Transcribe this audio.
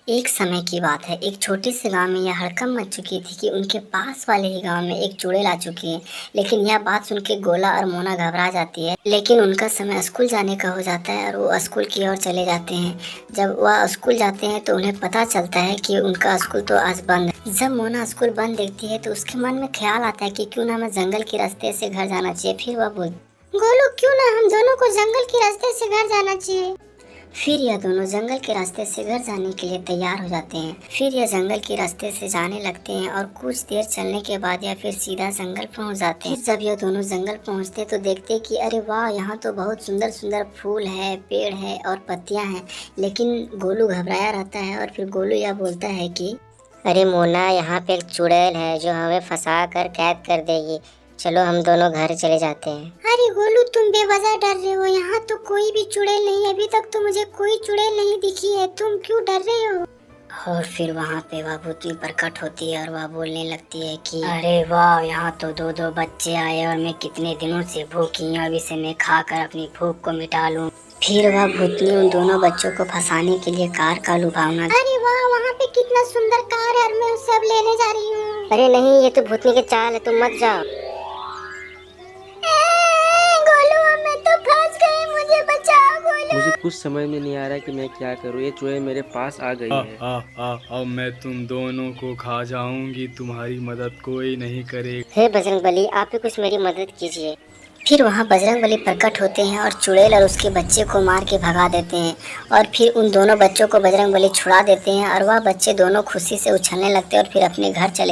एक समय की बात है, एक छोटे से गांव में यह हड़कंप मच चुकी थी कि उनके पास वाले ही गांव में एक चुड़ैल आ चुकी है। लेकिन यह बात सुन के गोला और मोना घबरा जाती है। लेकिन उनका समय स्कूल जाने का हो जाता है और वो स्कूल की ओर चले जाते हैं। जब वह स्कूल जाते हैं तो उन्हें पता चलता है कि उनका स्कूल तो आज बंद है। जब मोना स्कूल बंद देखती है तो उसके मन में ख्याल आता है कि क्यों ना हमें जंगल के रास्ते से घर जाना चाहिए। फिर वह बोल गोलू, क्यों ना हम दोनों को जंगल के रास्ते से घर जाना चाहिए। फिर यह दोनों जंगल के रास्ते से घर जाने के लिए तैयार हो जाते हैं। फिर यह जंगल के रास्ते से जाने लगते हैं और कुछ देर चलने के बाद या फिर सीधा जंगल पहुंच जाते हैं। जब यह दोनों जंगल पहुंचते तो देखते कि अरे वाह, यहाँ तो बहुत सुंदर सुंदर फूल है, पेड़ है और पत्तियां हैं। लेकिन गोलू घबराया रहता है और फिर गोलू यह बोलता है कि अरे मोना, यहाँ पे एक चुड़ैल है जो हमें फंसा कर कैद कर देगी। चलो हम दोनों घर चले जाते हैं। अरे गोलू, तुम बेवजह डर रहे हो। यहाँ तो कोई भी चुड़ैल नहीं है। अभी तक तो मुझे कोई चुड़ैल नहीं दिखी है। तुम क्यों डर रहे हो? और फिर वहाँ पे वह भूतनी प्रकट होती है और वह बोलने लगती है कि अरे वाह, यहाँ तो दो दो बच्चे आए और मैं कितने दिनों से भूखी हूँ। अब इसे मैं खाकर अपनी भूख को मिटा लूँ। फिर वह भूतनी उन दोनों बच्चों को फंसाने के लिए कार का लुभावना। अरे वाह, वहाँ पे कितना सुंदर कार है और मैं सब लेने जा रही हूँ। अरे नहीं, ये तो भूतनी की चाल है, तुम मत जाओ। मुझे कुछ समझ में नहीं आ रहा कि मैं क्या करूँ। ये चूहे मेरे पास आ गई है। अब मैं तुम दोनों को खा जाऊंगी। तुम्हारी मदद कोई नहीं करेगा। हे बजरंगबली, आप ही कुछ मेरी मदद कीजिए। फिर वहाँ बजरंगबली प्रकट होते हैं और चुड़ैल और उसके बच्चे को मार के भगा देते हैं। और फिर उन दोनों बच्चों को बजरंगबली छुड़ा देते हैं और वह बच्चे दोनों खुशी से उछलने लगते हैं और फिर अपने घर चले